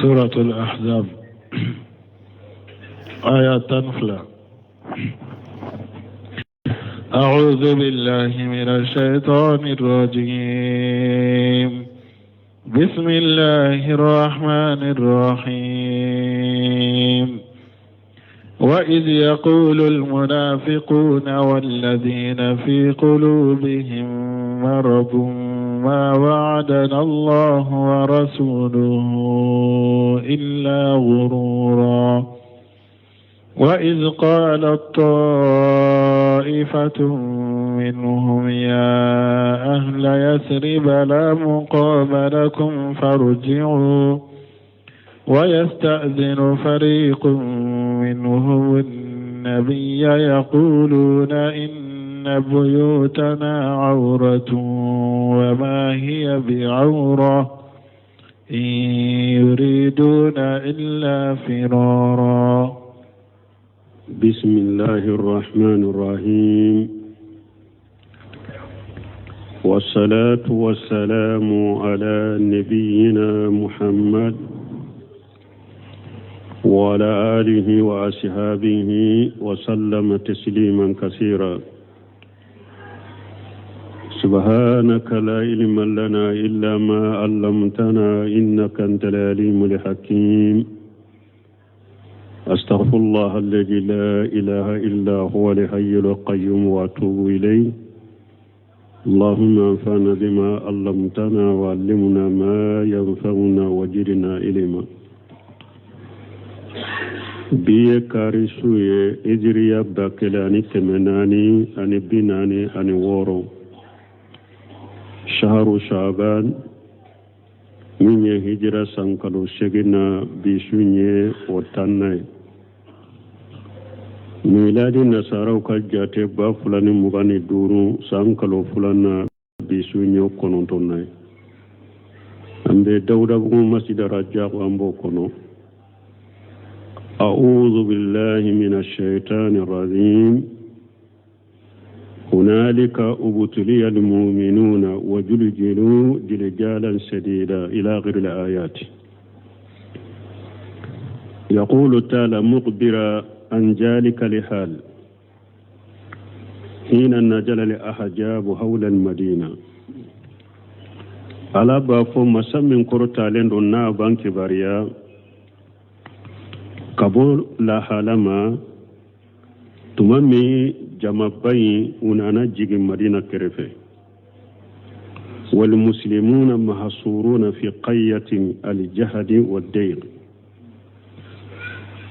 سورة الأحزاب آيات نفلة. أعوذ بالله من الشيطان الرجيم. بسم الله الرحمن الرحيم. وإذ يقول المنافقون والذين في قلوبهم مرض ما وعدنا الله ورسوله إلا غرورا. وإذ قالت طائفة منهم يا أهل يثرب لا مقام لكم فارجعوا ويستأذن فريق منهم النبي يقولون إن بيوتنا عورة وما هي بعورة إن يريدون إلا فرارا. بسم الله الرحمن الرحيم. والصلاة والسلام على نبينا محمد وعلى آله وأصحابه وسلم تسليما كثيرا. سبحانك لا علم لنا إلا ما علمتنا إنك أنت العليم الحكيم. أستغفر الله الذي لا إله إلا هو الحي القيوم وأتوب إليه. اللهم انفعنا بما علمتنا وعلمنا ما ينفعنا وزدنا علما. biye kari suye hijriya bakele ani temenani ani binani ani woro shaharu shaban minye hijra sankalo segina bisunye otannay miladi nasaraw ka jate ba fulani mugani duru sankalo fulana bisunye konontonnay ambe dawda bu masjid rajaq ambo kono. أعوذ بالله من الشيطان الرجيم. هنالك ابتلي المؤمنون وزلزلوا زلزالا شديدا إلى غير الآيات. يقول تعالى مخبرا عن ذلك الحال حين نزل الأحزاب حول المدينة. على بافو مسمى كرتالين دون بانك باريا kabul la halama tumami jamabai unana jigi madina kerefe wal muslimuna mahsuruna fi qayyatin al jahdi wad dayr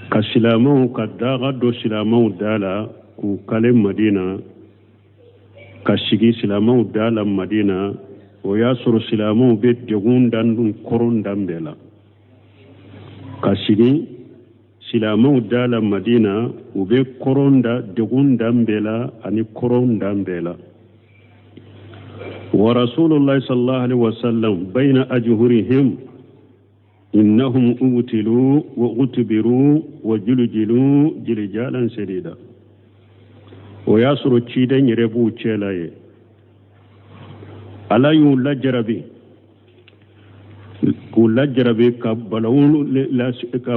kasilamu kadaga do silamu dala ku kale madina kashigi silamu dala madina o yasuru silamu be degundan dun koron dambela kashigi silamau dala madina ube koronda degun dambela ani koron dambela wa rasulullah sallallahu alaihi wasallam baina ajhurihim innahum ubtilu wa utbiru wa juljilu jiljalan shadida wa yasru chidan yerebu chelaye ala yu lajrabi ku lajrabi ka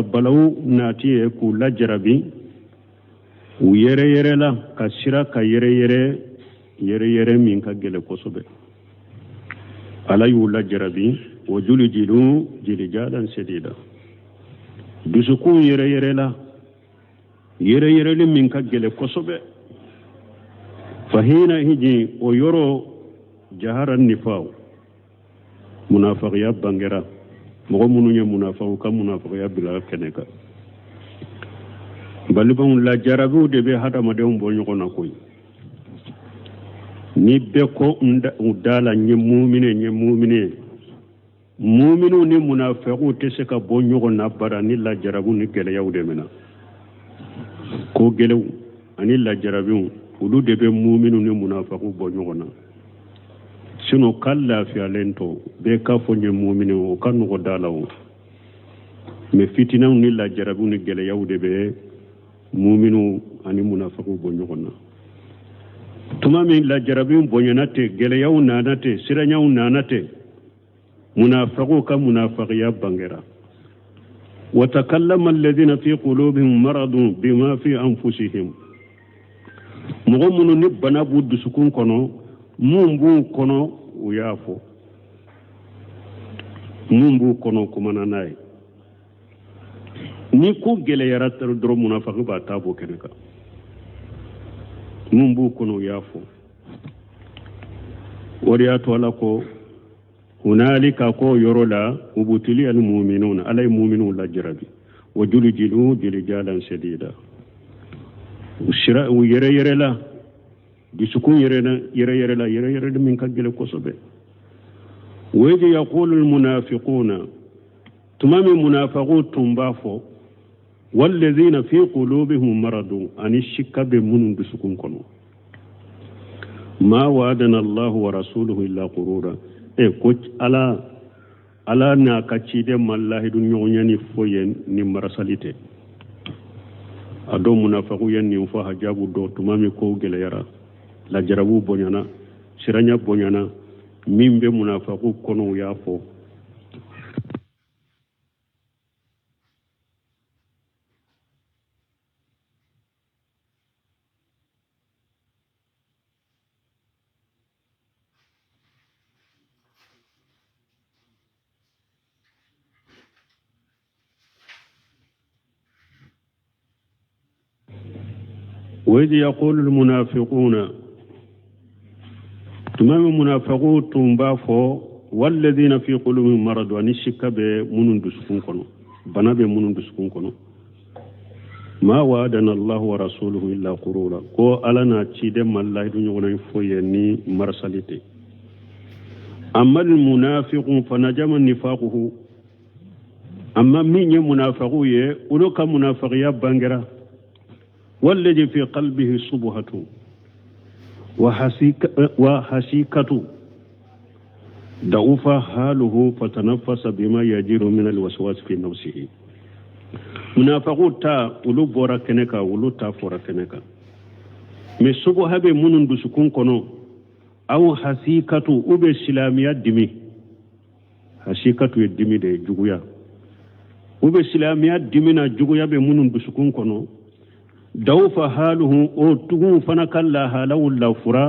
balawu natiye ku lajrabi u yere la ka sira ka yere min ka gele kosobe ala yu lajrabi wa juljilu jiljalan shadida dusuku yere la yere min ka gele kosobe fahina hiji o yoro jaharan nifaw munafiqiya bangera mogo mununya munafiqu ka munafiqiya bila keneka balibon la jarabu de be hada madem bo nyoko koy ni be ko udala nye mu'mine mu'minu ni munafiqu te ka bo nyoko na bara ni la jarabu ni gele yawde mena ko gelew ani la jarabu ulu de be mu'minu ni munafiqu bo nyoko na sino kala fi alento be ka fonye mu'minu o kanu ko dalawo me fitina ni la jarabu ni gele yawde be mu'minu ani munafiqu bo nyogona tuma min la jarabu bo nyanate gele yaw nanate sira nyaw nanate munafiqu ka munafiqiya bangera وتكلم الذين في قلوبهم مرض بما في أنفسهم مغمون نبنا بود سكون كنو مumbu kono uyafo mumbu kono kumana nayi ni ko gele yaratar dro munafaqi ba tabo keneka mumbu kono uyafo wariyato ala ko hunalika ko yorola ubutili al mu'minuna alay mu'minun la jarabi wajuljilu jiljalan shadida ushira yere la بسكون يرى من كجل كسبه وإذ يقول المنافقون تمام المنافقون تنبافو والذين في قلوبهم مرض أن الشك بمن بسكون كنو ما وعدنا الله ورسوله إلا قرورا كوش على ناكتشيد ما الله دنيا نفوين نمرسالته أدو منافقون ينفع جابوا دو تمام كوجل يرى la jarabu bonyana siranya bonyana mimbe munafiqu kono yafo وإذ يقول المنافقون تمام المنافقون تنبافو والذين في قلوبهم مرض ونشك بمنون دسكون كنو بنا بمنون دسكون كنو ما وعدنا الله ورسوله إلا قرورا كو ألنا تشيد ما الله دنيونا يفويني مرسالتي أما المنافق فنجم نفاقه أما مين منافقوه ولوك منافقيا بانجرا والذي في قلبه صبهة وحسيكة ضعف حاله فتنفس بما يجير من الوسواس في نفسه منافقو تا ولو بورا كنكا ولو تا فورا كنكا مي صبهة بمنون دسكون كنو أو حسيكة أبي سلامية دمي حسيكة يدمي دي جويا أبي سلامية دمينا جويا بمنون دسكون كنو دوف حاله او تغو فنكلا حاله اللافرا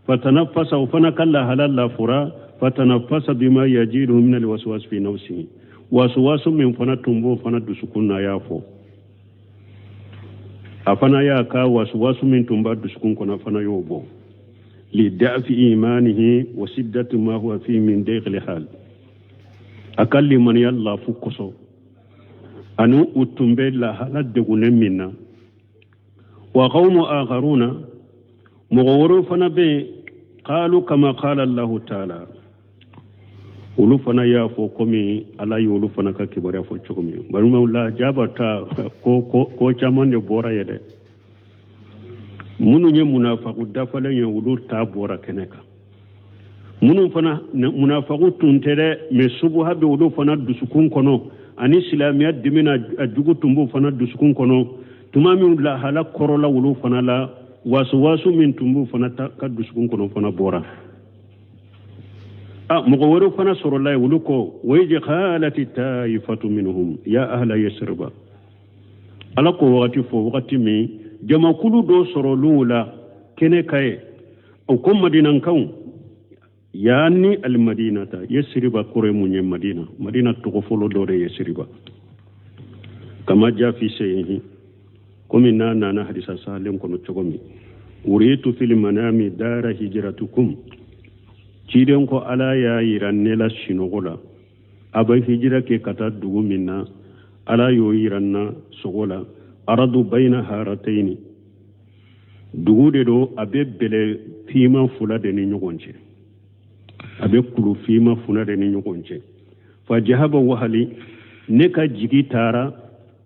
فتنفس فنكلا حاله اللافرا فتنفس بما يجيله من الوسواس في نفسه وسواس من فنتمبو فندسكنا يافو afana ya ka waswasu min tumba duskun kona fana yobo li da'fi imanihi wa siddati ma huwa fi min dakhil hal akalli man yalla fukoso anu utumbe la halad gunen minna wa qawmu akharuna mughawru fana be qalu kama qala Allah ta'ala ulu fana ya fo komi ala yulu fana ka kibara fo chokomi baruma la jabata ko chamande bora yede munu nye munafiqu dafala nye ulu ta bora keneka munu fana munafiqu tuntere me subu habe ulu fana dusukun kono ani islamiyya dimina ajugu tumbu fana dusukun kono tumami la hala korola ulu fana la wasu min tumbu fana ka dusukun kono fana bora مغورو فنا سر الله ولكو ويجي خالت التائفة منهم يا أهل يسرب ألقوا وقت فو وقت مي جمع كل دو سر لولا كنه كاي أو كم مدينة كون يعني المدينة يسرب كريمون مدينة تغفل دور يسرب كما جاء في سيه كمنا نانا حديث سالم كنو تشغمي وريت في المنام دار هجرتكم ciden ko ala ya yiranne la sinogola aba hijira ke kata dugu minna ala yo yiranna sogola aradu bayna harataini dugu de do abe bele fima fula de ni nyogonche abe kulu fima fula de ni nyogonche fa jahaba wahali ne ka jigi tara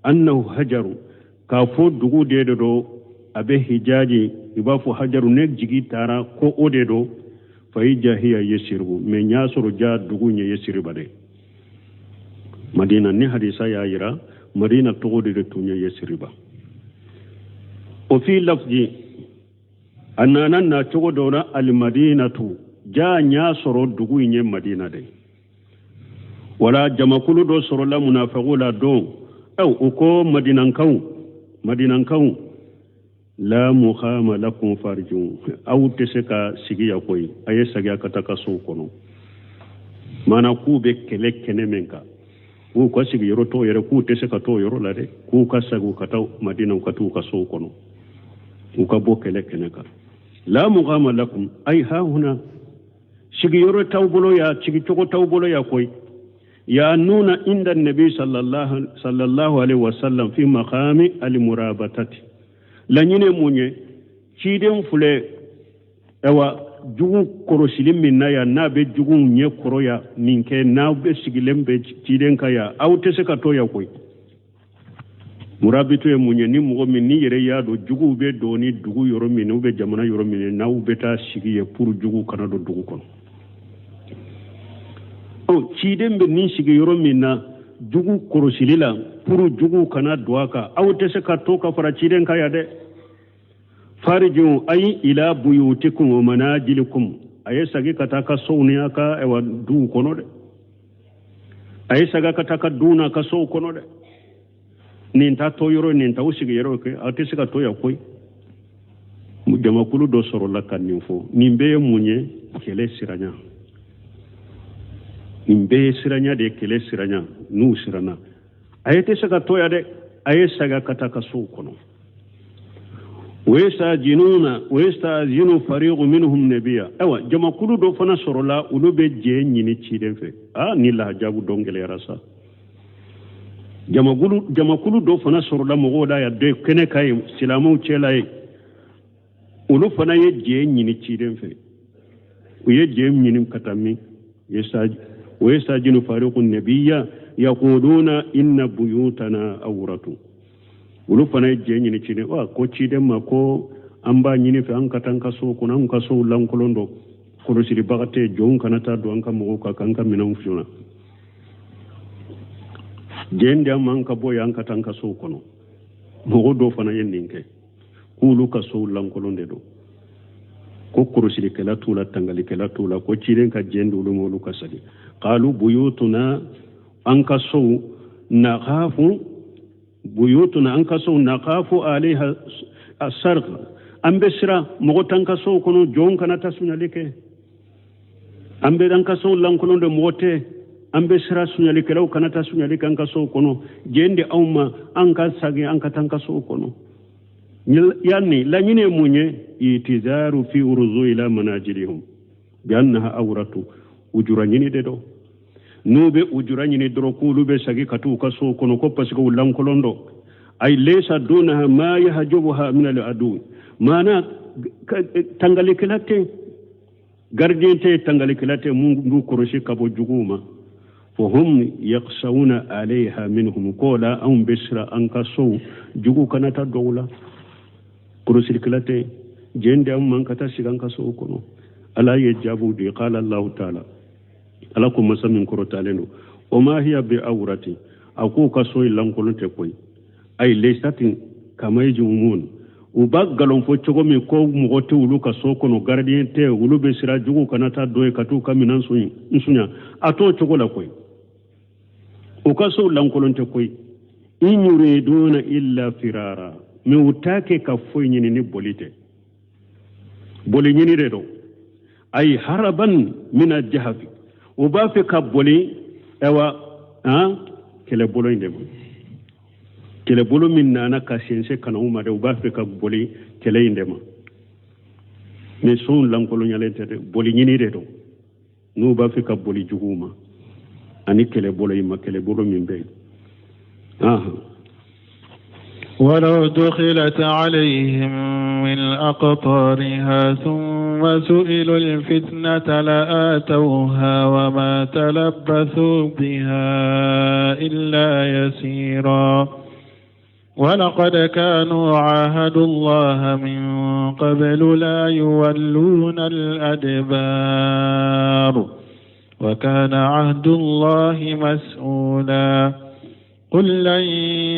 annahu hajaru ka fo dugu de do abe hijaji ibafu hajaru ne jigi tara ko ode do فايجا هي يسيرو من ياسر جا دغوني يسير بده مدينه ني حديثا يايرا مدينه تغودي دتوني يسير با وفي لفظ اننا تغودونا المدينه جا ياسر دغوني مدينه دي wala jamakulu do sorola munafiqula do uko madinankaw la mukhama lakum farjun aw teseka sigiya koy aye sagiya kataka so kono mana ku be kele kenemenka ku ko sigi yoro to yere ku teseka to yoro la de ku ka sagu kataw madina ka tu ka so kono ku ka bo kele keneka la mukhama lakum ay ha huna sigi yoro tawbolo ya sigi to tawbolo ya koy ya nuna inda nabi sallallahu alaihi wasallam fi maqami al-murabatati lanyine munye ciden fule ewa jugu korosilim minna ya na be jugu nye koroya ninke na be sigilembe ciden kaya awte se kato ya koy murabitu e munye ni mugo min ni yere ya do jugu be doni dugu yoro min ube jamana yoro min na ube ta sigiye pour jugu kana do dugu kon ciden be ni sigi yoro min na jugu korosilila pour jugu kana doaka awte se kato ka fara ciden kaya de fariju ay ila buyutikum wa manajilikum ay sagi kataka sawniya ka ewa du kono de ay saga kataka duna ka so kono de nin ta to yoro nin ta usigi yoro ke ate sika to ya koy mu jama kulu do soro la kan fo nimbe munye kele siranya nimbe siranya de kele siranya nu sirana ay te saka to ya de ay saga kataka so kono ويستأذن فريق منهم نبيا ايوا جما كلو دو فنا سرولا ولو be je nyini ciden fe ni la jabu dongele rasa jama kulu do fana sorola mo da ya de kene kay silamu chelay ulu fana ye je nyini ciden fe u ye je nyini katami ويستأذن فريق النبي يقولون إن بيوتنا أورة ulu fana je nyini cine wa ko cide ma ko amba nyini fe an katanka so ko nan ka so lankolondo ko do siri bagate jon kanata do an ka mo ka kan ka minan fiona jende man ka boy an katanka so kono mo do fana yendinke kulu ka so lankolonde do ko kurusiri kala tula tangali kala tula ko cide ka jende ulu mo lu ka sadi qalu buyutuna an ka so na khafu buyutuna an kaso naqafu alaiha asarq ambesra mogotan kaso kono jon kana tasunyalike ambe dan kaso lankono de mote ambesra sunyalike law kana tasunyalike an kaso kono jende awma an ka sagi an ka tan kaso kono yani la nyine munye itizaru fi urzu ila manajilihum bi annaha awratu ujura nyini de do nube ujura nyini dro kulu be sagi katu kaso kono ko pasiko lankolondo ay laysa dunaha ma yahjubuha min al-adu mana tangalikilate gardente tangalikilate mungu koroshi kabo juguma fahum yaqsawuna alayha minhum qala am bisra an kaso jugu kanata dowla koroshi kilate jende am man kata sigan kaso kono ala yajabu di qala allah ta'ala alakum masamin korotaleno o ma hiya bi awrati aku kaso lankolonte koy ay lesatin kamayji umun u baggalon fo cogo mi ko mogote ulu kaso kono gardien te ulu be sira jugu kanata doy katu kaminan sunya ato cogo la koy o kaso lankolonte koy in yuriduna illa firara mi utake ka foy nyini ni bolite boli nyini redo ay haraban min al-jahfi uba fi kaboli ewa kele bolo inde kele bolo min nana kasiense kana uma de uba fi kaboli kele inde ma ne son lankolo nyalente de boli nyini de do no uba fi kaboli juguma ani kele bolo yima kele bolo min be ولو دخلت عليهم من أقطارها ثم سئلوا الفتنة لآتوها وما تلبثوا بها إلا يسيرا ولقد كانوا عاهدوا الله من قبل لا يولون الأدبار وكان عهد الله مسؤولا قل لن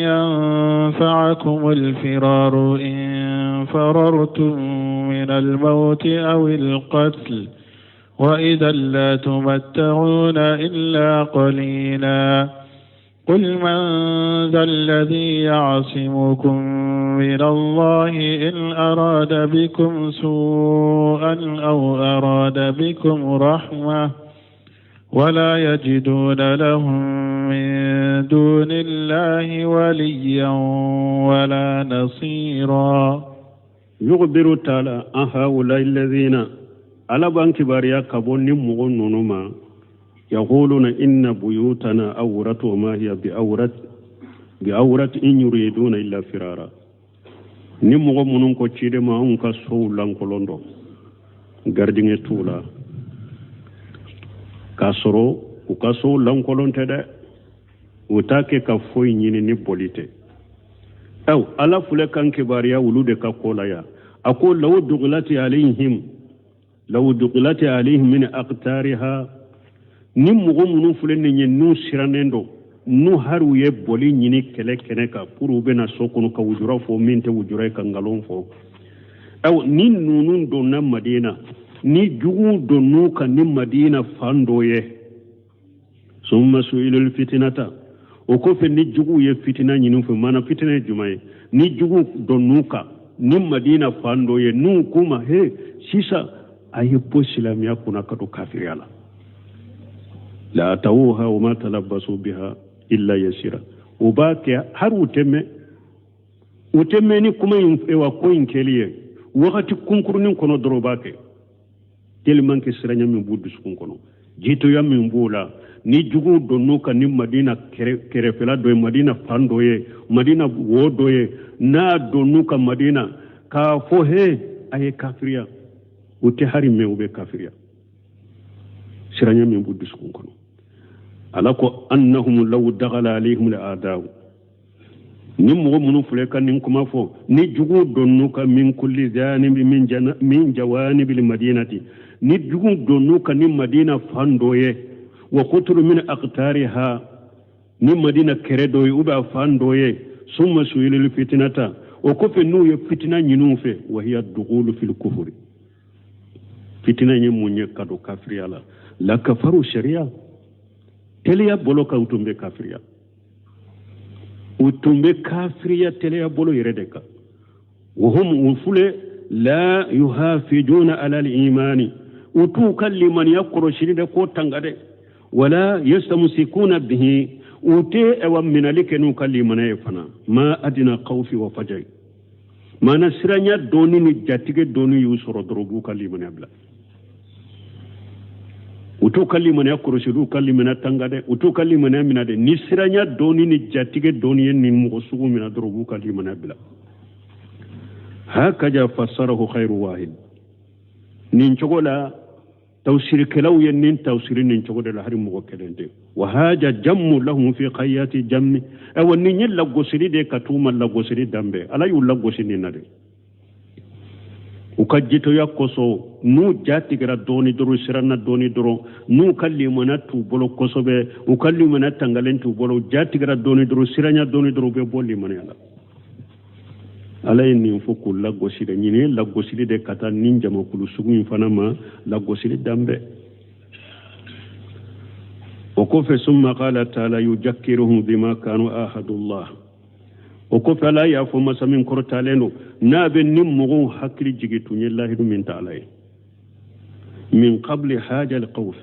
ينفعكم الفرار إن فررتم من الموت أو القتل وإذا لا تمتعون إلا قليلا قل من ذا الذي يعصمكم من الله إن أراد بكم سوءا أو أراد بكم رحمة ولا يجدون لهم من دون الله وليا ولا نصيرا. يخبر تعالى عن هؤلاء الذين على بانك باريا كبون مغنونما يقولون إن بيوتنا أورت وما هي بأورت إن يريدون إلا فرارا. نمغو منون كو تشيدي ما أنك سولان كولوندو غاردين تولا كاسرو وكاسو لانكولون تدا وتاكي كفوي نيني نبوليتي أو ألا فلكان كباريا ولود كاكولايا أقول لو دقلت عليهم من أقطارها نمغو منون فلن نو سيرانندو nu haru ye boli nyini kele kene ka puru bena sokunu ka wujura fo minte wujura ka ngalon fo aw ni nunun do na madina ni jugu do nu ka ni madina fando ye summa suilul fitnata o ko fe ni jugu ye fitina nyinu fo mana fitina jumay ni jugu do nu ka ni madina fando ye nu kuma he sisa ayi posilamiya kuna ka to kafiriyala la tawuha wa ma talabbasu biha illa yasira ubake har utemme ni kuma yin ewa ko yin keliye wakati kunkurnin kono drobake telman ke siranya min buddu sukun kono jito ya min bula ni jugu donno kan ni madina kere fela do madina fando ye madina wodo ye na donno kan madina ka fo he ay kafiriya uti hari me ube kafiriya siranya min buddu sukun kono alako annahum law daghala alayhim al'adaw nimmo munu fuleka nin kuma fo ni jugu donnuka min kulli janib min jawanib al-madinati ni jugu donnuka ni madina fandoye wa qutru min aqtariha ni madina keredo uba fandoye summa suilil fitnata o ko fe nu ye fitna nyinu fe wa hiya dukhulu fil kufri fitna nyimu nye kado kafriyala la kafaru sharia teleya bolo ka utumbe kafiriya teleya bolo yeredeka وهم وفله لا يحافظون على الإيمان وتوكل من يقر شريد كوتانغade ولا يستمسكون به وتي او من لك نوكل من يفنا ما ادنا خوف وفجع ما نسرنيا دوني نجاتيك دوني يوسر دروبو كلمن يبلا utu kalli ya kurushidu kalli mana tangade utu kalli mana minade nisiranya doni ni jatige doni ni musugu mina drobu kalli mana bila hakaja fassarahu khairu wahid nin chogola tawsir kelaw nin tawsir nin chogola hari mugo kelende wa haja jammu lahum fi khayati jammi aw nin yalla gosiri de katuma la gosiri dambe ala yulla gosini nade ukajito yakoso nu jatigara doni doro sirana doni doro nu kalli mana tu bolo kosobe ukalli mana tangalen tu bolo jatigara doni doro siranya doni doro be bolli mana ala ala ni foku la goside nyine la goside de kata ninja makulu sugu infanama la goside dambe وكف ثم قال تعالى يذكرهم بما كانوا عاهدوا الله وكف لا يفهم سمين كرتالينو نابن نمغو حكري جيتو الله من تعالى من قبل حاجة القوف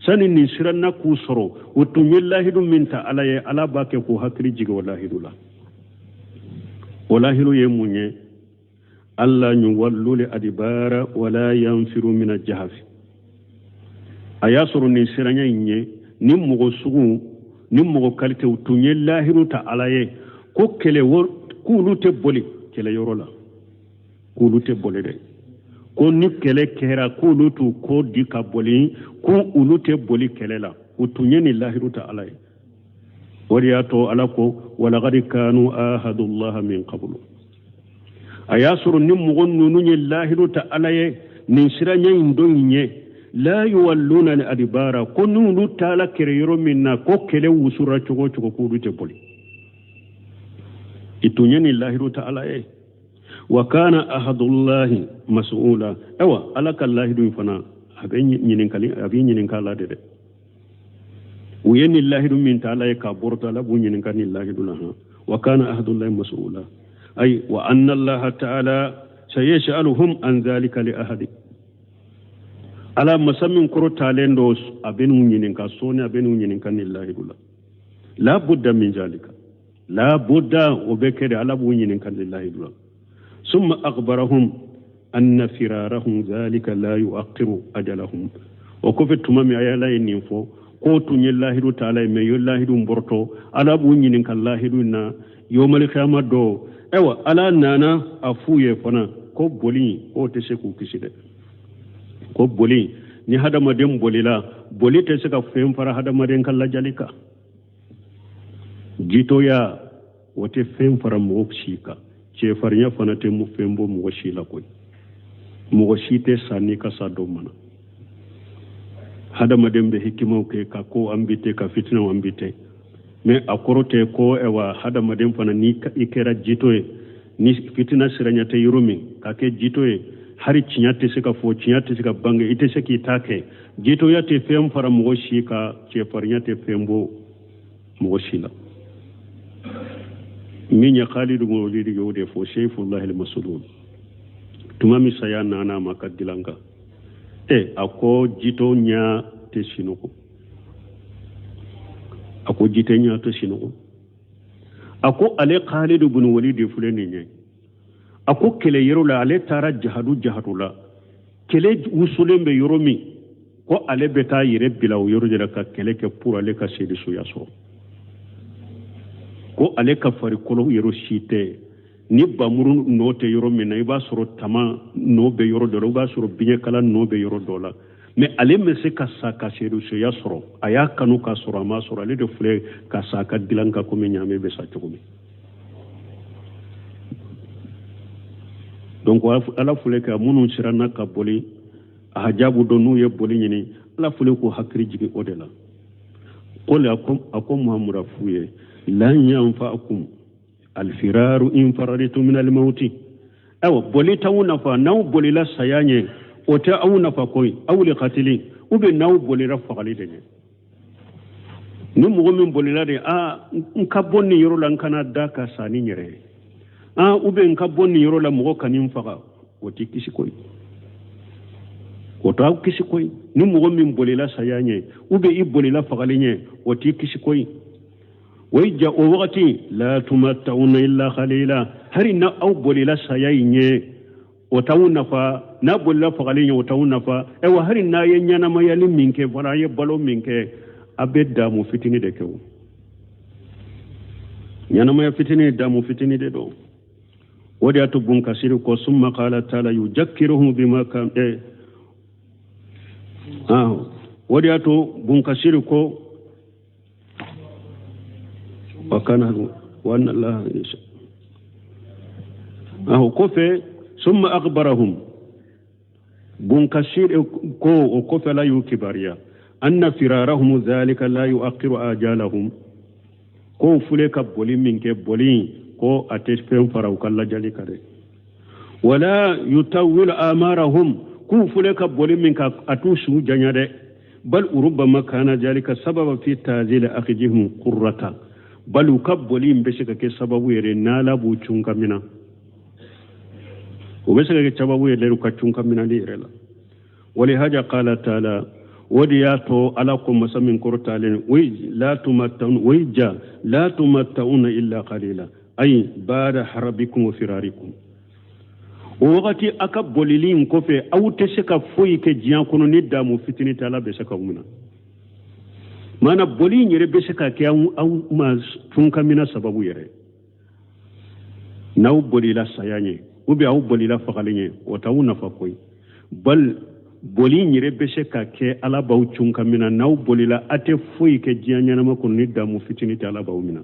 سنين نسرنا كوسرو وتني الله من تعالى على باكي كو حكري جيغ والله دولا والله يموني الله يولوا لأدبار ولا ينفروا من الجهف أياسر نسرنا إني نمغو سغو نمغو كالتو تني الله تعالى ko kele wor kulu te boli kele yorola kulu te boli de ko ni kele kera kulu tu ko di ka boli ko ulu te boli kele la utunye ni lahiru ta alai wariyato alako wala gadi kanu ahadullah min qablu ayasuru nim mugon nunu ni lahiru ta alai ni siranya indonye la yuwalluna al adbara ko nunu tala kere yoro minna ko kele wusura chogo chogo kulu te boli itunyeni lahiru ta'ala wa kana ahadullahi mas'ula awa alaka lahiru fana abi nyinin kala de وين الله من تعالى كبرت لبون ينكن الله لها وكان أحد الله مسؤولا أي وأن الله تعالى سيسألهم عن ذلك لأحد على مسمى كرو تالندوس أبنون ينكن سوني أبنون ينكن الله لها لا بد من ذلك لا بد وبكر على بون ينكن الله لها ثم أخبرهم أن فرارهم ذلك لا يؤخر أجلهم وكفت تمام آيالا ينفو ko tunye lahidu taala me yo lahidu mborto ala bu nyinin kan lahidu na yomal khiyama do ewa ala nana afuye fana ko boli o te se ku kiside ko boli ni hada madem bolila boli te se ka fem fara hada madem kan la jalika jito ya wote fem fara mo shika che farnya fana te mu fembo mo shila koy mo shite sani ka sa do mana hada madembe hikimo ke ka ko ambite ka fitna ambite mais akorote ko ewa hada madem fana ni ikera jitoe ni fitna siranya te yurumi ka ke jitoe hari cinyate se ka fo cinyate se ka bange ite se ki take jito ya te fem fara mo shika che farnya te fembo mo shila minya Khalid mo lidi yode fo shayfullah al-masudud tumami sayana na makadilanga ako jito nya te sinuko ako jite nya te sinuko ako ale Khalid ibn Walid fulani nya ako kele yerola ale tara jahadula kele usulembe yoromi ko ale beta yire bila yoro jira ka kele ke pour ale ka sedi so yaso ko ale ka fari kolo yero shite ni bamuru note yoro mina iba soro tama no be yoro do ba soro binya kala no be yoro do la mais ale me se ka saka sedu so ya soro aya kanu ka soro ma soro ale de fle ka saka dilanka ko me nyame be sa tugumi donc ala fle ka munu sirana ka boli hajabu do nu ye boli nyini ala fle ko hakri jigi odela qul akum muhammad fuye lan yanfa'akum الفرار إن فررت من الموت أو بولي تاونا فا ناو بولي لا سياني أو تاونا فا كوي أو لقتلي وبي ناو بولي رفع لدني نمو من بولي لا دي نكبوني يرو لنكنا داكا ساني نيري وبي نكبوني يرو لمغوكا نمفغا وتي كيسي كوي وتاو كيسي كوي نمو من بولي لا سياني وبي بولي لا فغالي وتي كيسي كوي ويجا وقتي لا تمتعون إلا خليلا هرنا أو بولي سيايني وتاونا فا نابل لا فغالين وتاونا فا أو هرنا ينيانا ما يلي منك فلا يبالو منك أبدا دامو فتني دكو يانا ما يفتني دامو فتني دو ودي أتبون كسيركو ثم قال تعالى يذكرهم بما كان ودي أتبون كسيركو وكان وأن الله يشاء كوفي ثم أخبرهم بنكسير كوفي لا يكبريا أن فرارهم ذلك لا يؤخر آجالهم كو فلك بولي منك بولي كو أتشفهم فراوك الله جالي كده ولا يطول آمارهم كو فلك بولي منك أتوسو جنيده بل ربما كان ذلك سبب في تازيل أخجهم قرة balu kabboli mbeseka ke sababu yere nala bu chunka mina ubeseka ke sababu yere ka chunka mina lirela wali haja qala taala wadiyato alakum masamin qurtalen way la tumattun wayja la tumattuna illa qalila ay bada harabikum wa firarikum wakati akabbolilin kofe awte seka foyi ke jiyan kono ni damu fitini taala beseka umuna mana boli nyere beseka ke au ma tunka mina sababu yere naw boli la sayanye ubi au boli la fakalinye watauna fakoi bal boli nyere beseka ke ala baw tunka mina naw boli la ate foi ke jianya na makon ni damu fitini ta ala baw mina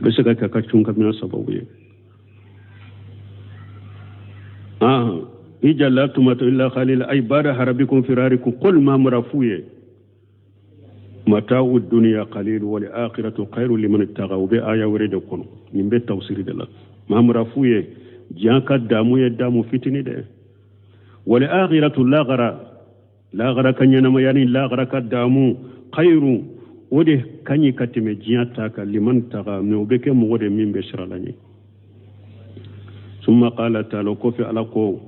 beseka ka tunka mina sababu yere ija la tumatu illa khalil ay bada harabikum firarikum qul ma marafuye متاع الدنيا قليل والآخرة خير لمن اتقى بآية ورد كونو نيمبي توسير دلا ما مرافويه جانكا دامو يدامو فتني ده والآخرة لا غرا كان ينما يعني لا غرا كدامو خير وده كان يكتم جياتك لمن تغى نوبك مغد من بشر لني ثم قال تعالى كوفي على قو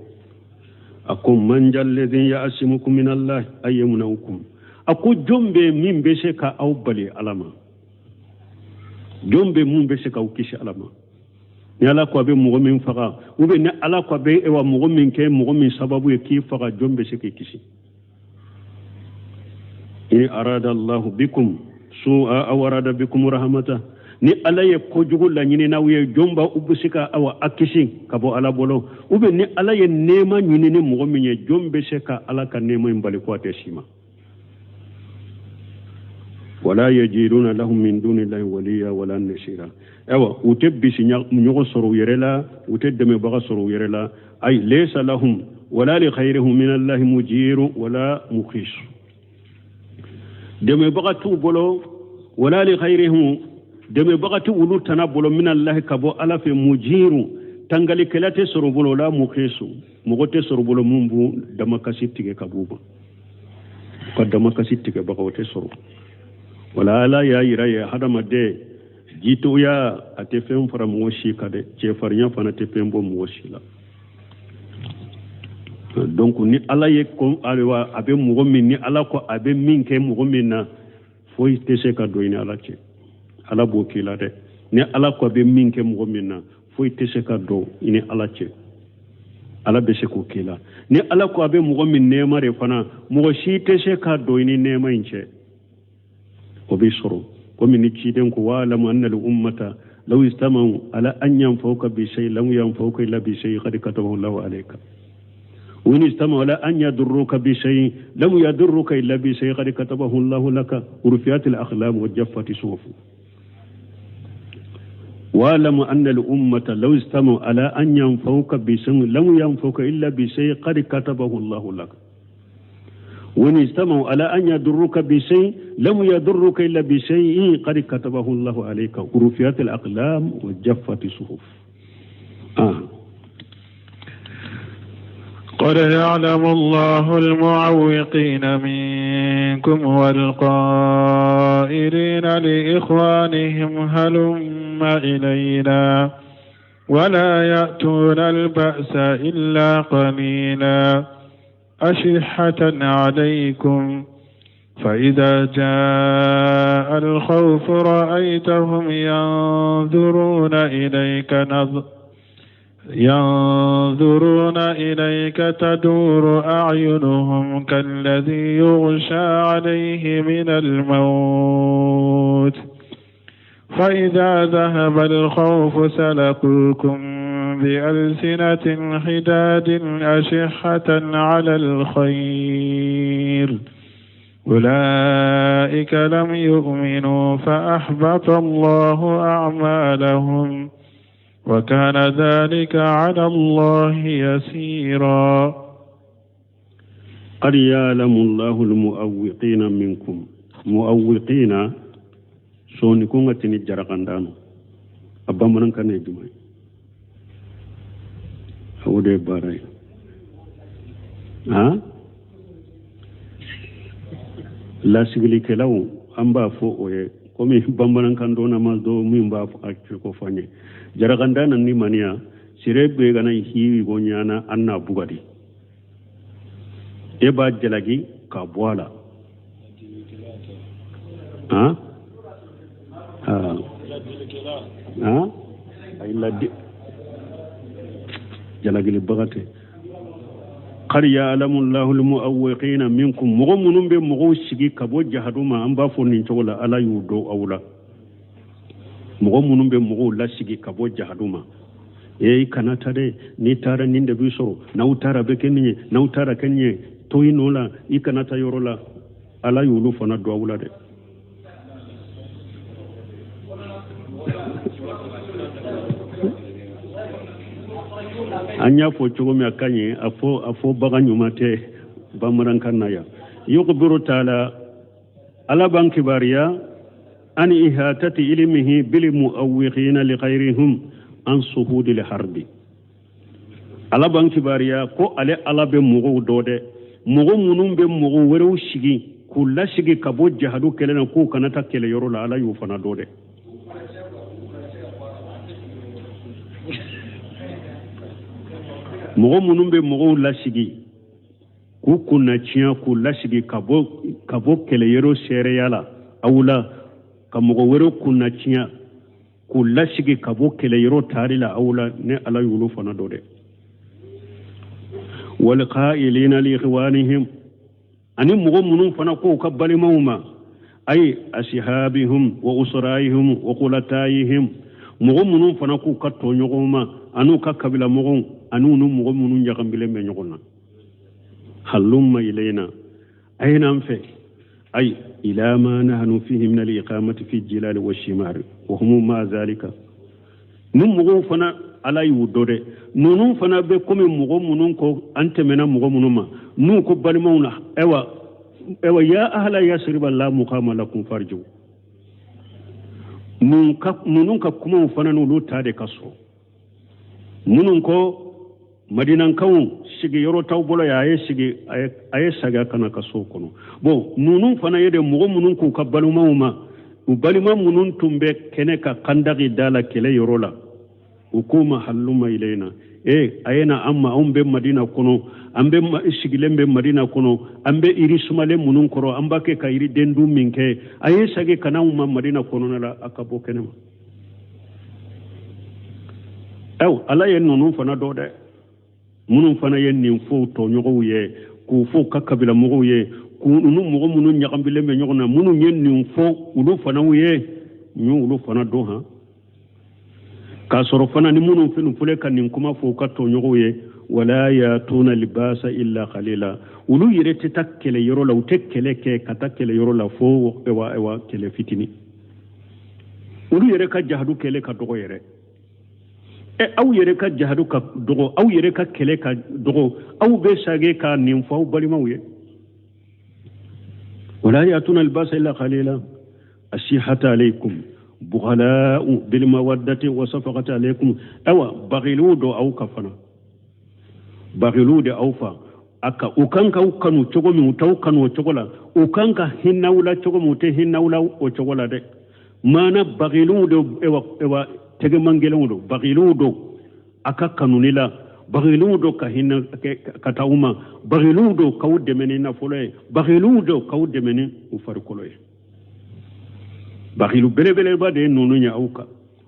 أكون من جل الذي يعصمكم من الله أي منوكم أكو جنب من بشك أو بلي علما جنب من بشك أو كيش علما ni ala ko be mogo min faga ube ni ala ko be e wa mogo min ke mogo min sababu e ki faga jombe se ke kisi in arada allah bikum su'a aw arada bikum rahmata ni ala ye ko jugu la nyini na wiye jomba ubusika awa akisi kabo ala bolo ube ni ala ye nema nyini ni mogo min ye jombe se ka ala ka nema mbali ko atesima wala yajiduna lahum min dunillahi waliya wala nasira ewa ute bisi ñogo soro yerela ute deme baga soro yerela ay laysa lahum wala li khayrihim min allahi mujiru wala mukhis deme baga tu bolo wala li khayrihim deme baga tu ulu tanabolo min allahi kabo ala fe mujiru tangali kelate soro bolo la mukhisu mogote soro bolo mumbu dama kasitige kabuba ko dama kasitige baga wote soro wala ala ya yira ya hadama de jito ya ate fem fara mo shi kade che farnya fana te pembo mo shi la donc ni ala ye ko alwa abe mo min ni ala ko abe min ke mo min na foy te se ka do ni ala che ala bo kila de ni ala ko abe min ke mo min na foy te se ka do ni ala che ala be se ko kila ni ala ko abe mo min ne mare fana mo shi te se ka do ni ne ma inche وبيشروا ومن يتشيدن واعلم أن الأمة لو استمعوا على أن ينفوك بشيء لم ينفوك إلا بشيء قد كتبه الله عليك وإن استمعوا على أن يضروك بشيء لم يضروك إلا بشيء قد كتبه الله لك ورفعت الأقلام وجفت الصحف واعلم أن الأمة لو استمعوا على أن ينفوك بشيء لم ينفوك إلا بشيء قد كتبه الله لك وإن استمعوا على أن يضروك بشيء لم يضرك إلا بشيء قد كتبه الله عليك ورفعت الأقلام وجفت الصحف قد يعلم الله المعوقين منكم والقائلين لإخوانهم هلم إلينا ولا يأتون البأس إلا قليلا أشحة عليكم فإذا جاء الخوف رأيتهم ينظرون إليك تدور أعينهم كالذي يغشى عليه من الموت فإذا ذهب الخوف سلقوكم بألسنة حداد أشحة على الخير أولئك لم يؤمنوا فأحبط الله أعمالهم وكان ذلك على الله يسيرا قد يعلم الله المؤوقين منكم مؤوقين سونكم أتني جرقندان أبا منن كان يجمعي أودي باراي la sigili kelaw amba fo oye komi bambanan kan do na mal do min ba fa ko fanye jaraganda nan ni mania sirebe gana hiwi go nyana anna bugadi e ba jalagi ka boala ay la di jalagi li bagate قد يعلم الله المؤوقين منكم مغمون بمغوشي كبو جهدوما أم بافونين تولا ألا يودو أولا مغمون بمغو لا شيء كبو جهدوما كنا ترى نتارا نندبيسو نوتارا بكني نوتارا كني توينولا كنا تيرولا ألا يولو فنا دو أولا ده anya fo cogo mi akanye afo baga nyumate bamaran kanaya yuqbiru taala ala banki bariya an ihatati ilmihi bil muawwiqina li ghayrihim an suhud al harbi ala ban kibariya ko ale ala be mogo do de mogo munun be mogo werew sigi ku la sigi ka bo jahadu kelena ku kanata kele yoro la ala yu fana do de mogo munun be mogo la sigi ku kunna ciya ku la sigi ka bo kele yoro sere yala awula ka mogo wero kunna ciya ku la sigi ka bo kele yoro tarila awula ne ala yu fana do de والقائلين لإخوانهم أن مغمون فنقوا كبل موما أي أصحابهم وأسرائهم وقلتائهم مغمون فنقوا كتو نغوما أنو ككبل مغم أنو مغمون يغم بلم نغونا هلما إلينا أين أنفه أي إلى ما نحن فيه من الإقامة في الجلال والشمار وهم ما ذلك نمغو فنا ala yu dode nunu fana be komi mogo munun ko antemena mogo munuma nu ko balmauna ewa ya ahla yasrib la muqama lakum farju nunun ka kuma fana nu lu tade kaso nunun ko madinan kawun sigi yoro taw bolo ya sigi aye saga kana kaso kono bo nunun fana yede mogo munun ko ka balmauma balma munun tumbe kene ka kandagi dala kele yoro la hukuma halluma ilaina ayena amma be madina kono ambe sigilembe madina kono ambe iri sumale munun koro ambake ka iri dendu minke aye sage kana umma madina kono na akabo kenema ala yen nonu fana do de munun fana yen nin fo to nyogo ye ku fo kakabila mogo ye ku nunu mogo munun nyakambile me nyogona munun yen nin fo ulu fana ye nyu ulu fana do ha ka soro fana ni munun finu fule kan nin kuma fo ka to nyogo ye wala yatuna libasa illa qalila ulu yere tetakkele yoro la utekkele ke katakele yoro la fo ewa kele fitini ulu yere ka jahadu kele ka dogo yere aw yere ka jahadu ka dogo aw yere ka kele ka dogo aw be sage ka nin fo balima ye wala yatuna libasa illa qalila ashihata alaykum بغلاء بالمودة وصفقة عليكم بغلود أو كفنا بغلود أو فا أكا أكانك أكانو تشغمي وتوكانو تشغلا أكانك هناولا تشغمي وتهناولا وتشغلا دي مانا بغلود تجمانجلود بغلود أكا كانونيلا بغلود كهنا كتاوما بغلود كود منين فلوي بغلود كود منين وفرقلوي بخيلوا بلبل بعد نونو يعوكا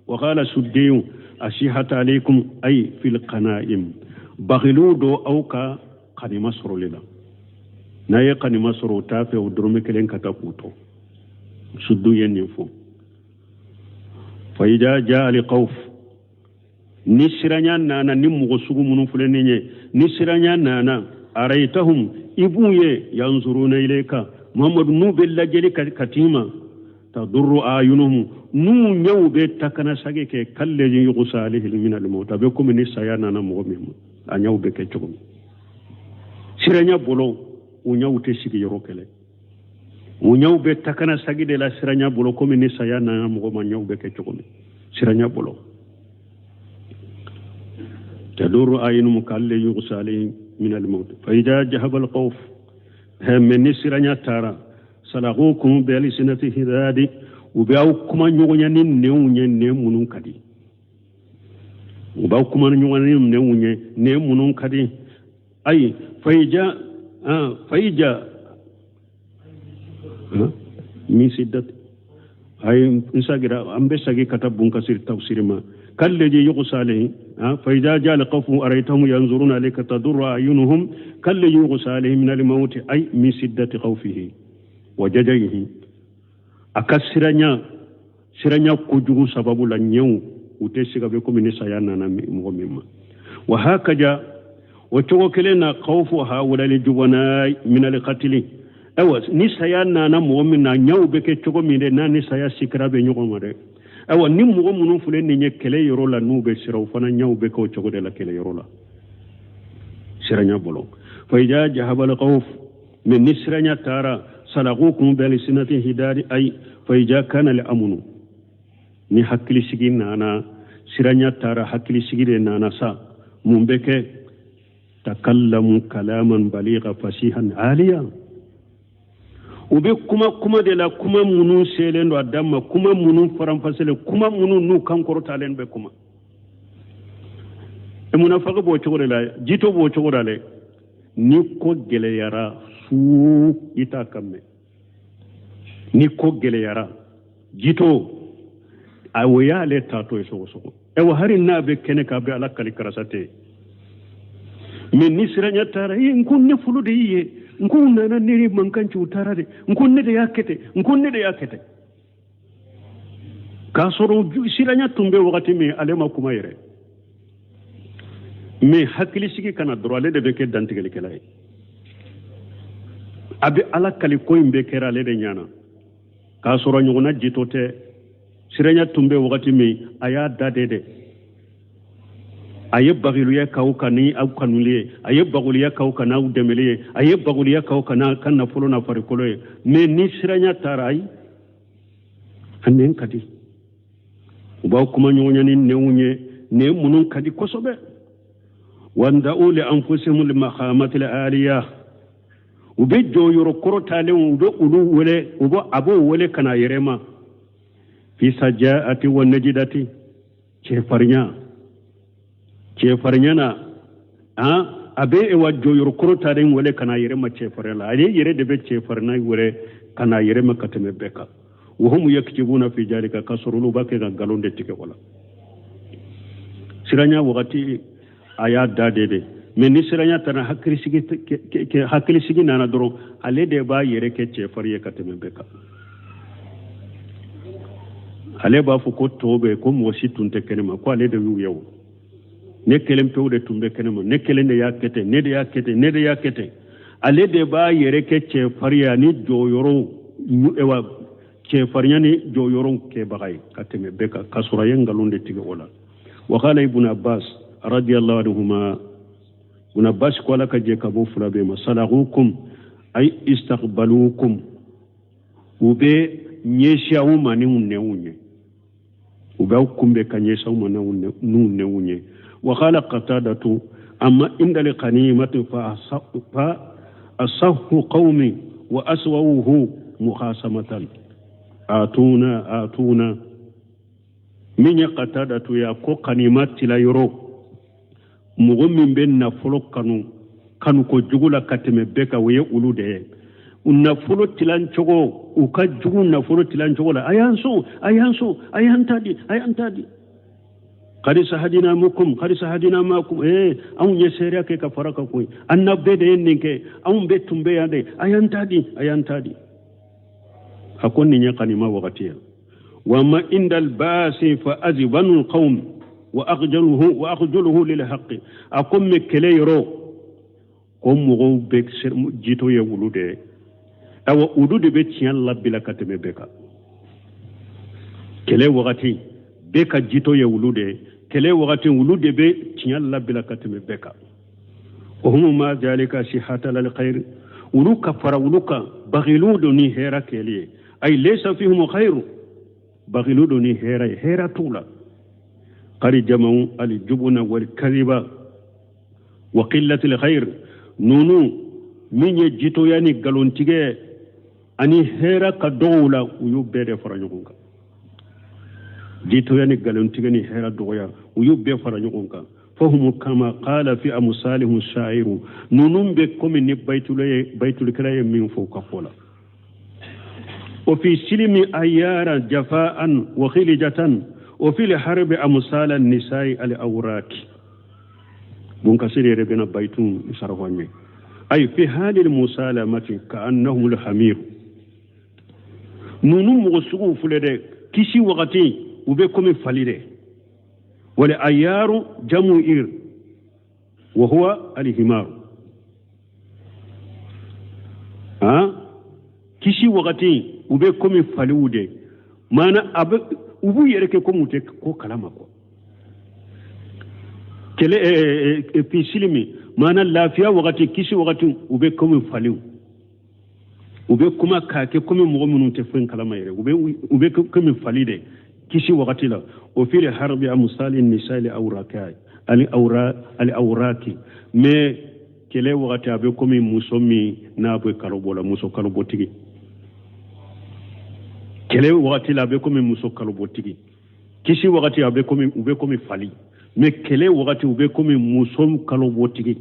وقال سديو أشيحة عليكم أي في القنائم بخيلوا دو أوكا قني مصر لنا نايا قني مصر تافه ودرمي كلين كتاكوتو سدو ينفو فإذا جاء لقوف نسرانيا نانا نمو سوغو منو فلنيني نسرانيا نانا أريتهم إبوية ينظرون إليك محمد نوب اللجل كتيما تضر آيونهم نو نيو بيت تكنا ساكي كالي يغسى عليه من الموت بكم من سيانا نمغمهم أنيو بك جغم سيرانيا بولو ونيو تسيكي يروكالي ونيو بيت تكنا ساكي دي لا سيرانيا بولو كم من سيانا نمغم أنيو بك جغم سيرانيا بولو تضر آيونهم كالي يغسى عليه من الموت فإذا جهب الخوف هم من سيرانيا تارا salagukum bi alsinati hidadi ubiaw kuma nyogonya ni neunye ne munun kadi ubaw kuma nyogonya ni neunye ne munun kadi ay faija min siddat ay insagira ambe sagi katabun kasir tafsirima kalleji yuqsalihi faija jala qafu araytahum yanzuruna alayka tadurru ayunuhum kalleji yuqsalihi min al-maut ay min siddati khawfihi wajajaihi akasiranya kujugu sababu la nyeu utesiga be komini sayana na mumma wa hakaja وتوكلنا خوف هؤلاء الجبناء من القتل أو نسيانا نمؤمنا نيو بك تشوكو من نسيا سكرا بنيو مره أو نمو منو فلان نيكلي يرولا نو بسرو فنا نيو بك تشوكو دلا كلي يرولا سرنيا بولو فإذا جهب الخوف من نسرنيا تارا سلقوكم بلسنة هدار أي فإذا كان الأمن ni hakili sigi nana siranya tara hakili sigi de nana sa mumbeke takallamu kalaman baligha fasihan aliya ube kuma de la kuma munu selendo adamma kuma munu faramfasele kuma munu nu kankoro talen be kuma e munafaqa bo chogore la jito bo chogora le ni ko gele yara su ita kamme ni ko gele yara jito awoya le tato e sogo e wa hari na be kene ka be ala kali karasate min nisranya tara yin kunne fulude yiye nkunna na niri mankan cutara de nkunne de yakete ka soro siranya tumbe wakati me alema kuma yere me hakili sigi kana droale de beke dantigel kelay abi ala kali ko imbe kera le de nyana ka soro nyuna jitote siranya tumbe wakati me aya dadede aye bagiluya kawkani aw kanuliye aye baguliya kawkana aw demeliye aye baguliya kawkana kanna fulona farikoloye me ni siranya tarai anen kadi ubaw kuma nyonyani newunye ne munun kadi kosobe wanda uli anfusihum limakhamati aliyah ube joyoro korotale udo ulu wele ubo abo wele kana yerema fi sajaati wa najdati cefarnyana abe e wajjo yor korota den wale kana yere ma cefarela ale yere de be cefarna wure kana yere ma katame beka wa hum yaktubuna fi jalika kasrulu bake ga galonde tike wala siranya wakati aya dadede men ni siranya tana hakri sigi nana doro ale de ba yere ke cefariye katame beka ale ba fu ko tobe ko mo situnte kenema ko ale de wiyewo ne kelen pewde tumbe kenema ne kelen de yakete ale de ba yere ke cefariya ni joyoro ewa cefariya ni joyoro ke bagay kateme beka kasura yengalonde tige wala wa qala ibn abbas radiyallahu anhuma ibn abbas ko la ka je ka bo fulabe masalahukum ay istaqbalukum ube nyesha uma ni unne ube kumbe kanyesha uma na unne wa qala qatadatu amma inda liqanimati fa asahhu qaumi wa aswauhu mukhasamatan atuna min qatadatu ya ko qanimati la yoro mu'min ben na folo kanu ko jugula kateme beka waye ulude unna folo tilan chogo uka jugu na folo tilan chogo la ayanso ayantadi qad sahadina makum aw yesere ke ka faraka ko annabbe de ninke aw betumbe yade ayantadi akonni nya kanima wakati wa ma indal basi fa azbanu alqawm wa akhjaluhu lil haqq akum mekele yoro ko mo be jito ye wulude awa udude be tiyan labila kateme beka kele wakati beka jito ye wulude kele wakati wulude be tiyan labila kateme beka wa hum ma zalika shihata lil khair uluka fara uluka baghiludu ni hera kele ay laysa fihim khairu baghiludu ni hera tula qari jama'u al jubuna wal kadhiba wa qillati al khair nunu minye jito yani galontige ani hera ka dowla uyubbe faranyugonka jito yani galontige ni hera doya uyubbe faranyugonka fahum kama qala fi amsalihim sha'iru nunum be komi ni baytul kiraye min fawqa fola wa fi silmi ayara jafa'an wa khilijatan wa fi harbi amsal an-nisa'i al-awraki bunka sirere bena baytun sarfanye ay fi halil musalamati ka'annahum al-hamir nunum musugu fulede kisi wakati ube komi falide wala ayaru jamu'ir wa huwa al-himar kisi wakati ube komi faliude mana ubu yereke ko mute ko kalama ko kele fi silmi mana lafiya wakati kisi wakati ube komi faliu ube kuma kake komi mu'minun te fen kalama yere ube komi falide kisi wakati la o fi harbi amsalin nisali awrakai al awraki me kele wakati abe komi muso min n'a bɛ kalobo la muso kalobotigi kele wakati la abe komi muso kalobotigi kisi wakati abe komi u bɛ komi fali mais kele wakati u bɛ komi muso kalobotigi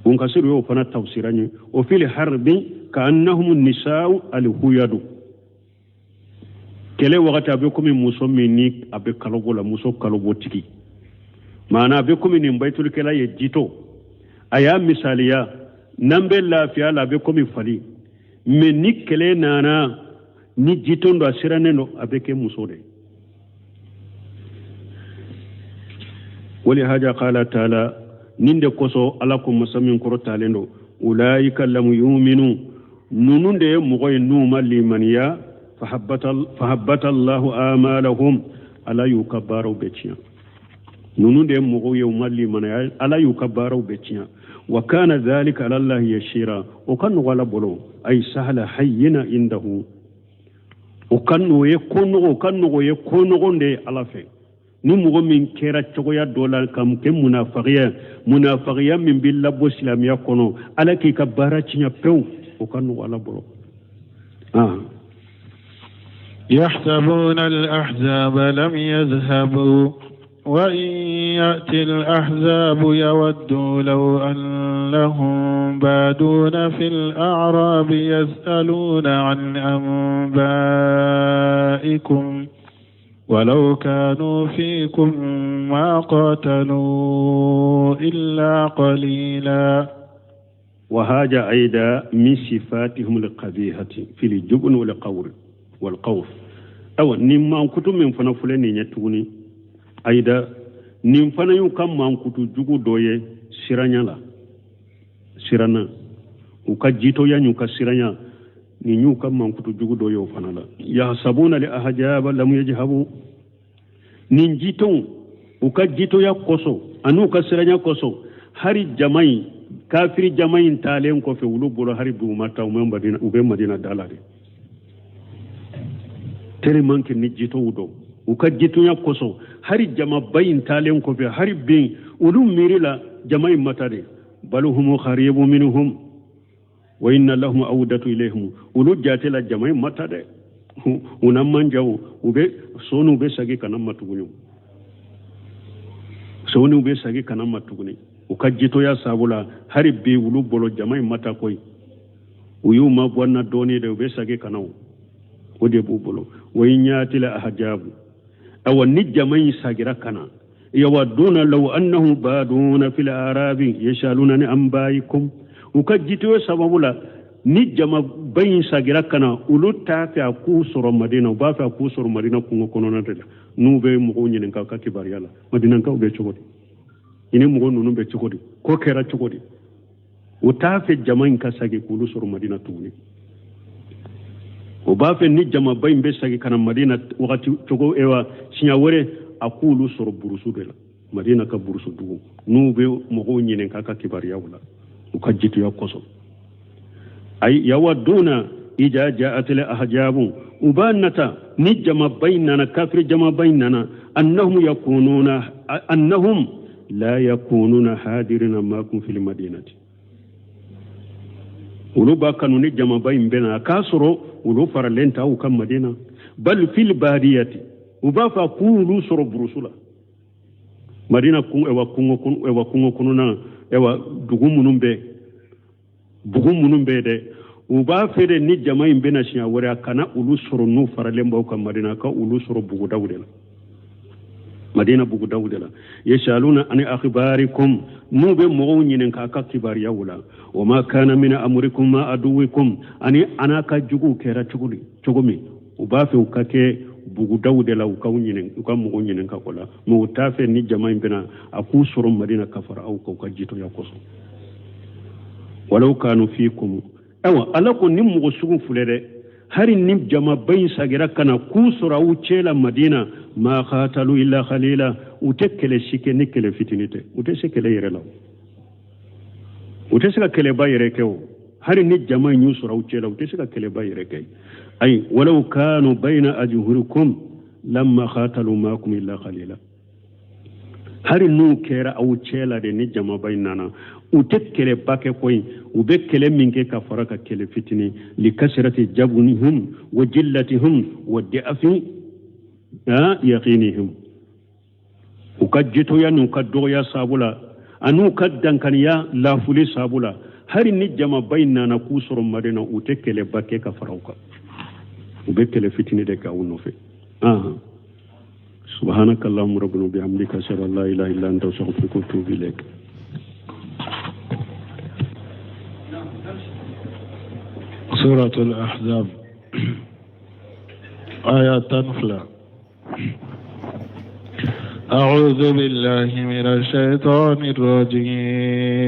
on ka suru yo fana tafsirani o fil harbi ka annahum nisa'u al-huyadu kele wakati abe komi muso min ni abe kalobo la muso kalobotigi maana abe komi ni baitul kala ye jito aya misaliya nambe lafiya la abe komi fali mais ni kele nana ni jito ndo asirane no abe ke muso de wali haja qala taala ninde koso alakum masamin koro talendo ulaika lam yu'minu nununde mugoy numa limaniya fahabbata Allahu amalahum ala yukabbaru betiya nununde mugoy umalli manaya ala yukabbaru betiya wa kana dhalika ala Allah yashira o kan wala bolo ay sahla hayyina indahu o kan ye kono gonde ala fe ni mugo min kera cogoya dola kam ke munafiqiya min billa bo islamiya kono ala ki ka bara cinya pew o kan wala bolo يحسبون الأحزاب لم يذهبوا وإن يأتي الأحزاب يودوا لو أنهم بادون في الأعراب يسألون عن أنبائكم ولو كانوا فيكم ما قاتلوا إلا قليلا وهذا أيضا من صفاتهم القبيحة في الجبن والقوف أو نما كتب من فنفلين يتوني أيضا نمفنا يكام ما كتب جبو دوية سيرانا وكجيتو ينوكا سيرانا ni nyu kam man kutu jugu do yo fanala ya sabuna li ahjaba lam yajhabu nin jiton u ka jito ya koso anu ka siranya koso hari jamai kafiri jamai talen ko fe wulu bolo hari bu mata u madina u be madina dalare tere manke ni jito udo u ka jito ya koso hari jama bayin talen ko fe hari bin ulu mirila jamai matare baluhum kharibu minhum wa inna lahum awdatu ilayhim ulu jatila jamai matade unamman jaw ube sonu be sagi kanam matugunyu sonu be sagi kanam matuguni ukajito ya sabula hari be ulu bolo jamai mata koy uyu ma bonna doni de be sagi kanaw ode bu bolo wayinyatila ahjabu aw ni jamai sagira kana yawaduna law annahum baduna fil arabi yashaluna ni ambaikum ukajito sababula ni jama bayin sagira kana ulu tafi aku soro madina ba fa aku soro madina kungo kono na dela nube mugo nyinen ka kibar yalla madina ka be chogodi ine mugo nunu be chogodi ko kera chogodi o tafi jama in ka sagi kulu soro madina tuni o ba fe ni jama bayin be sagi kana madina wakati chogo ewa sinya wore akulu soro burusu dela madina ka burusu dugu nube mugo nyinen ka kibar yalla ukajito ya koso ay yawaduna ija ja'at al ahjab ubanata nijma bainana kafir jama bainana annahum la yakununa hadirina makum fil madinati uluba kanu nijma bain bena kasro ulu faralenta au kam madina bal fil badiyati ubafa kulu suru brusula madina kun ewa kungo kununa ewa bugu munum be de u ba fere ni jama in bena shiya wara kana ulu soro nu faralen ba kan madina ka ulu soro bugu dawdela madina bugu dawdela yashaluna an akhbarikum nu be mo nyinen ka kibar yawla wa ma kana min amrikum ma aduwikum ani anaka jugu kera chugumi u ba fe ukake bugu dawdela u ka nyinen u ka mo nyinen ka kola mo tafe ni jama in bena aku soro madina kafara au ka jito yakoso walau kanu fikum awa alako nim mugo sugu fulede hari nim jama bayin sagira kana kusura ucela madina ma khatalu illa khalila utekele shike nikele fitinite utesekele yerela uteseka kele bayere kew hari ni jama nyusura ucela uteseka kele bayere kay ay walau kanu bayna ajhurikum lamma khatalu maakum illa khalila hari nu kera au chela de ni jama bainana utekkele bake koy ubekele minke ka faraka kele fitini likasrati jabunihum wa jillatihum wa da'afi yaqinihim ukajito ya nukaddo ya sabula anu kaddan kan ya lafuli sabula hari ni jama bayna na kusoro madina utekkele bake ka farauka ubekele fitini de ka unofe subhanakallahumma rabbana bihamdika ashhadu an la ilaha illa anta astaghfiruka wa atubu ilaik. سورة الأحزاب آيات فلا. أعوذ بالله من الشيطان الرجيم.